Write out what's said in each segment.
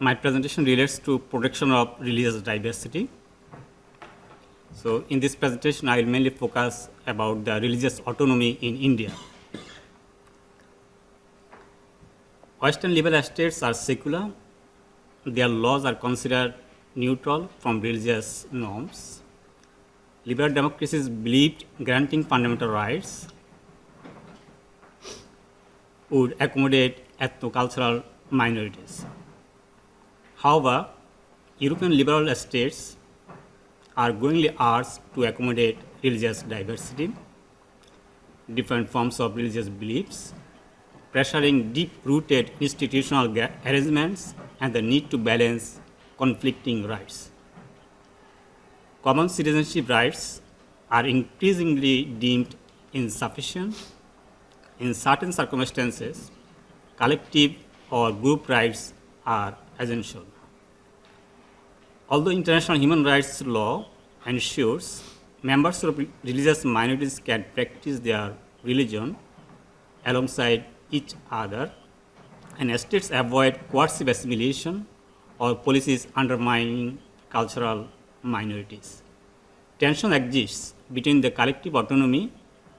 my presentation relates to protection of religious diversity. So in this presentation, I will mainly focus about the religious autonomy in India. Western liberal states are secular. Their laws are considered neutral from religious norms. Liberal democracies believed granting fundamental rights would accommodate ethno-cultural minorities. However, European liberal states are growingly asked to accommodate religious diversity, different forms of religious beliefs, pressuring deep-rooted institutional arrangements and the need to balance conflicting rights. Common citizenship rights are increasingly deemed insufficient. In certain circumstances, collective or group rights are essential. Although international human rights law ensures members of religious minorities can practice their religion alongside each other, and states avoid coercive assimilation or policies undermining cultural minorities. Tension exists between the collective autonomy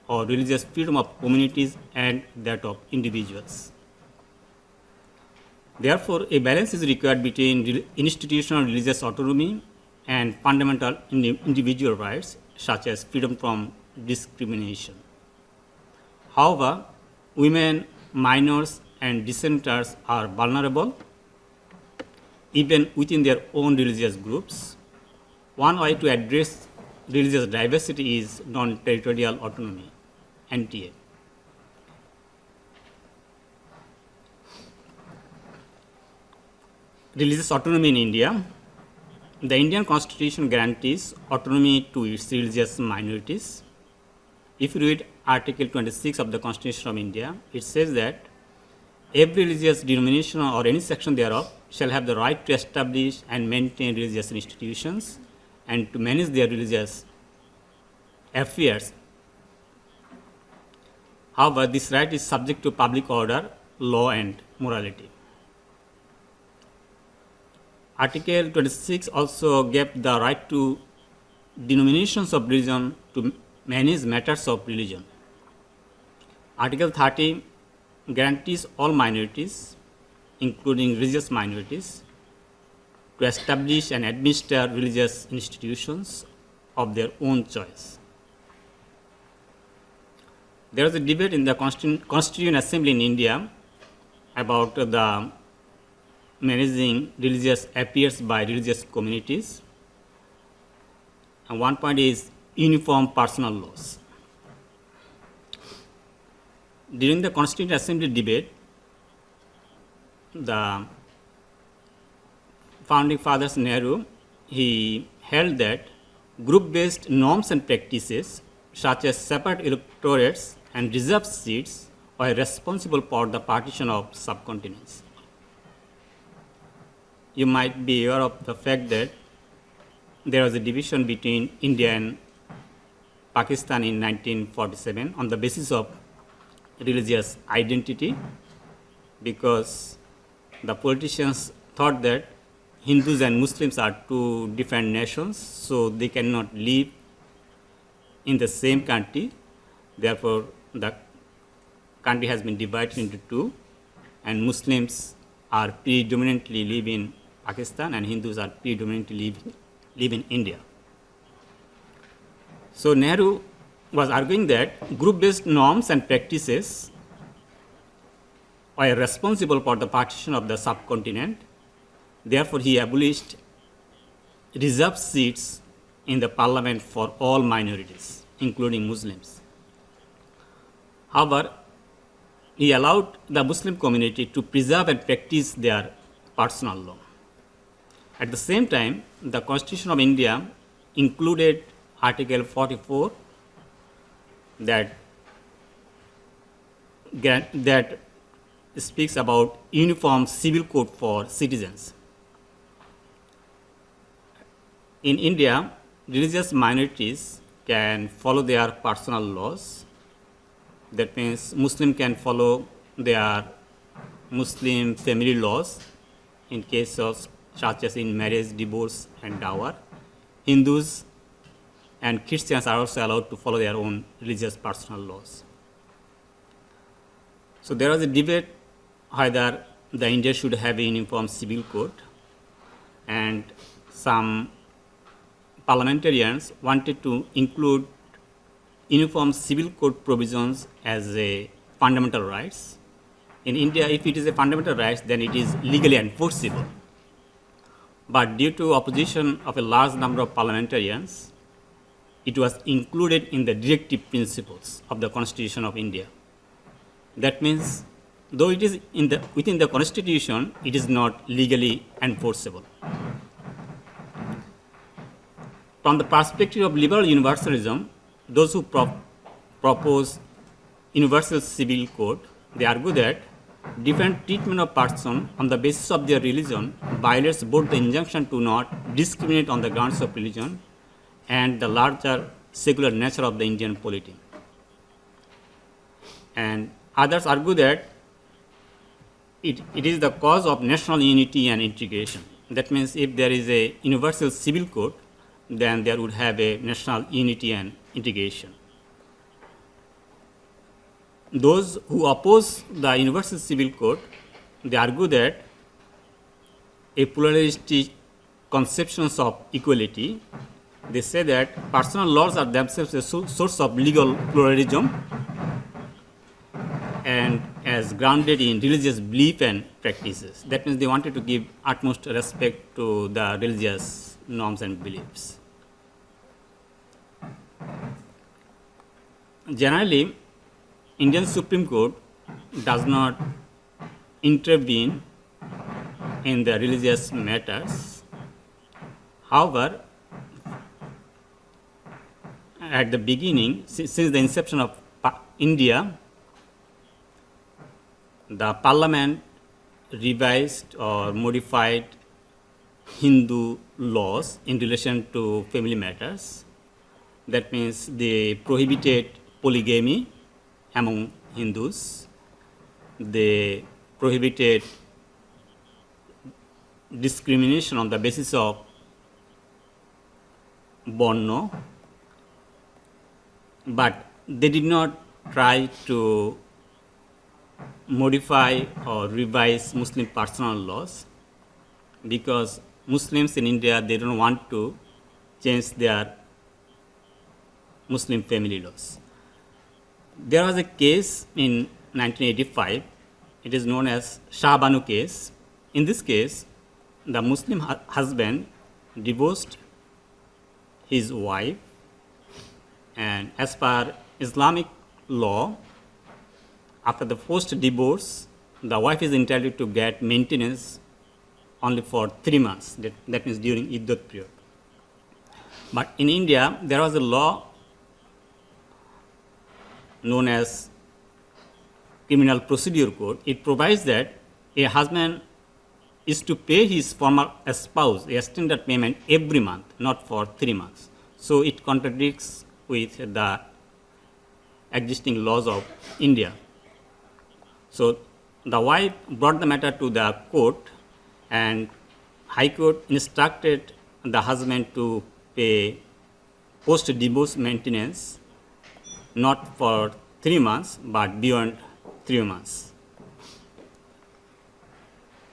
or religious freedom of communities and that of individuals. Therefore, a balance is required between institutional religious autonomy and fundamental individual rights, such as freedom from discrimination. However, women, minors, and dissenters are vulnerable, even within their own religious groups. One way to address religious diversity is non-territorial autonomy, NTA. Religious autonomy in India. The Indian Constitution guarantees autonomy to its religious minorities. If you read Article 26 of the Constitution of India, it says that every religious denomination or any section thereof shall have the right to establish and maintain religious institutions and to manage their religious affairs. However, this right is subject to public order, law, and morality. Article 26 also gave the right to denominations of religion to manage matters of religion. Article 30 guarantees all minorities, including religious minorities, to establish and administer religious institutions of their own choice. There was a debate in the Constituent Assembly in India about the managing religious affairs by religious communities. And one point is uniform personal laws. During the Constituent Assembly debate, the founding fathers Nehru, he held that group-based norms and practices such as separate electorates and reserved seats were responsible for the partition of subcontinents. You might be aware of the fact that there was a division between India and Pakistan in 1947 on the basis of religious identity, because the politicians thought that Hindus and Muslims are two different nations, so they cannot live in the same country. Therefore, the country has been divided into two, and Muslims are predominantly live in Pakistan and Hindus are predominantly live in India. So Nehru was arguing that group-based norms and practices were responsible for the partition of the subcontinent. Therefore, he abolished reserved seats in the parliament for all minorities, including Muslims. However, he allowed the Muslim community to preserve and practice their personal law. At the same time, the Constitution of India included Article 44 that speaks about uniform civil code for citizens. In India, religious minorities can follow their personal laws. That means Muslim can follow their Muslim family laws, in cases such as in marriage, divorce, and dower. Hindus and Christians are also allowed to follow their own religious personal laws. So there was a debate whether the India should have a uniform civil code, and some parliamentarians wanted to include uniform civil code provisions as a fundamental rights. In India, if it is a fundamental right, then it is legally enforceable. But due to opposition of a large number of parliamentarians, it was included in the directive principles of the Constitution of India. That means, though it is within the Constitution, it is not legally enforceable. From the perspective of liberal universalism, those who propose universal civil code, they argue that different treatment of person on the basis of their religion violates both the injunction to not discriminate on the grounds of religion and the larger secular nature of the Indian polity. And others argue that it is the cause of national unity and integration. That means if there is a universal civil code, then there would have a national unity and integration. Those who oppose the universal civil code, they argue that a pluralistic conceptions of equality, they say that personal laws are themselves a source of legal pluralism and as grounded in religious belief and practices. That means they wanted to give utmost respect to the religious norms and beliefs. Generally, Indian Supreme Court does not intervene in the religious matters. However, at the beginning, since the inception of India, the parliament revised or modified Hindu laws in relation to family matters. That means they prohibited polygamy among Hindus. They prohibited discrimination on the basis of Borno, but they did not try to modify or revise Muslim personal laws, because Muslims in India, they don't want to change their Muslim family laws. There was a case in 1985, it is known as Shah Banu case. In this case, the Muslim husband divorced his wife, and as per Islamic law, after the forced divorce, the wife is entitled to get maintenance only for 3 months, that means during Iddat period. But in India, there was a law known as Criminal Procedure Code. It provides that a husband is to pay his former spouse a standard payment every month, not for 3 months. So it contradicts with the existing laws of India. So the wife brought the matter to the court, and High Court instructed the husband to pay post-divorce maintenance not for 3 months but beyond 3 months.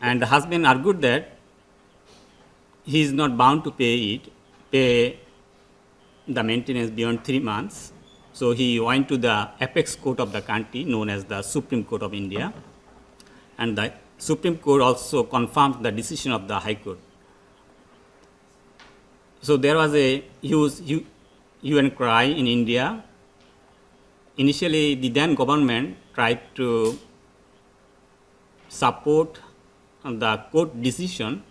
And the husband argued that he is not bound to pay the maintenance beyond 3 months. So he went to the apex court of the country, known as the Supreme Court of India, and the Supreme Court also confirmed the decision of the High Court. So there was a huge hue and cry in India. Initially, the then government tried to support the court decision,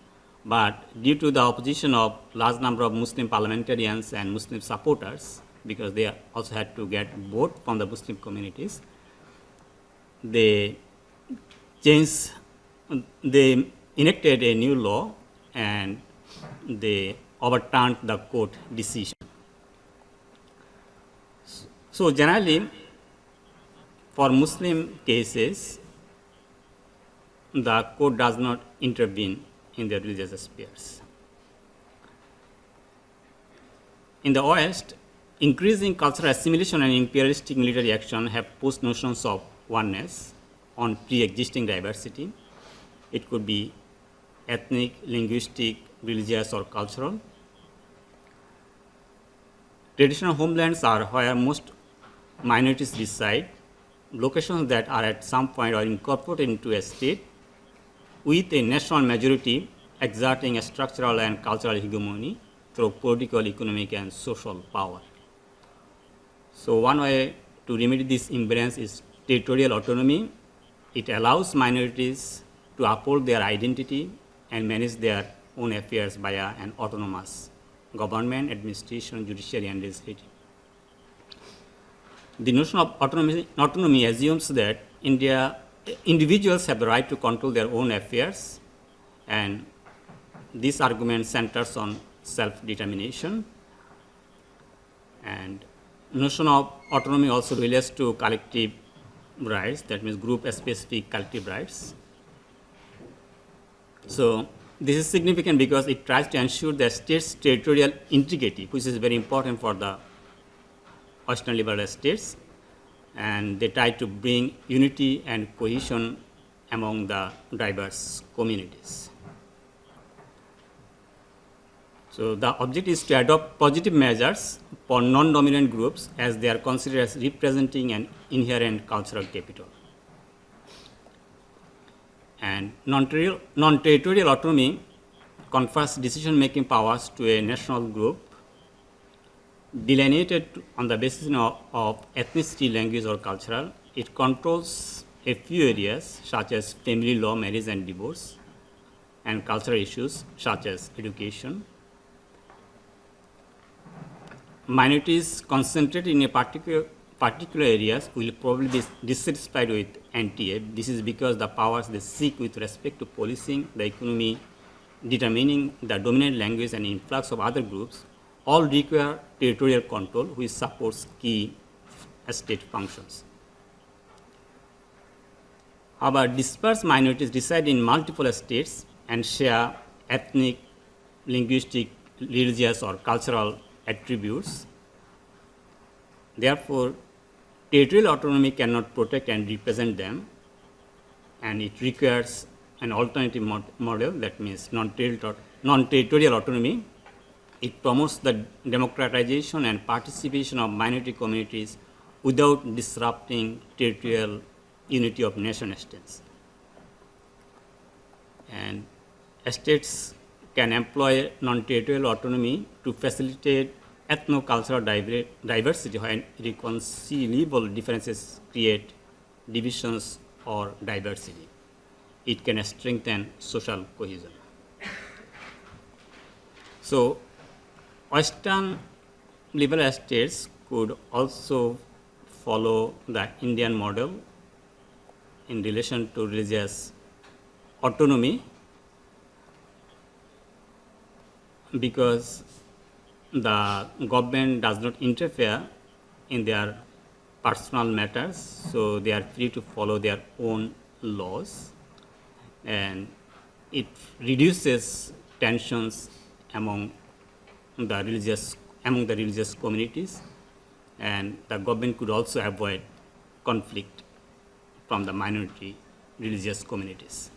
but due to the opposition of large number of Muslim parliamentarians and Muslim supporters, because they also had to get vote from the Muslim communities, they enacted a new law and they overturned the court decision. So generally, for Muslim cases, the court does not intervene in their religious spheres. In the West, increasing cultural assimilation and imperialistic military action have pushed notions of oneness on pre-existing diversity. It could be ethnic, linguistic, religious, or cultural. Traditional homelands are where most minorities reside, locations that are at some point are incorporated into a state with a national majority exerting a structural and cultural hegemony through political, economic, and social power. So one way to remedy this imbalance is territorial autonomy. It allows minorities to uphold their identity and manage their own affairs via an autonomous government, administration, judiciary, and legislative. The notion of autonomy assumes that individuals have the right to control their own affairs, and this argument centers on self-determination. And notion of autonomy also relates to collective rights, that means group-specific collective rights. So this is significant because it tries to ensure the state's territorial integrity, which is very important for the Western liberal states, and they try to bring unity and cohesion among the diverse communities. So the objective is to adopt positive measures for non-dominant groups as they are considered as representing an inherent cultural capital. And non-territorial autonomy confers decision-making powers to a national group delineated on the basis of ethnicity, language, or cultural. It controls a few areas such as family law, marriage and divorce, and cultural issues such as education. Minorities concentrated in a particular areas will probably be dissatisfied with NTA. This is because the powers they seek with respect to policing, the economy, determining the dominant language and influx of other groups all require territorial control which supports key state functions. However, dispersed minorities reside in multiple states and share ethnic, linguistic, religious or cultural attributes. Therefore, territorial autonomy cannot protect and represent them, and it requires an alternative model, that means non-territorial autonomy. It promotes the democratization and participation of minority communities without disrupting territorial unity of nation states. And states can employ non-territorial autonomy to facilitate ethno-cultural diversity when reconcilable differences create divisions or diversity. It can strengthen social cohesion. So, Western liberal states could also follow the Indian model in relation to religious autonomy, because the government does not interfere in their personal matters, so they are free to follow their own laws, and it reduces tensions among the religious communities, and the government could also avoid conflict from the minority religious communities.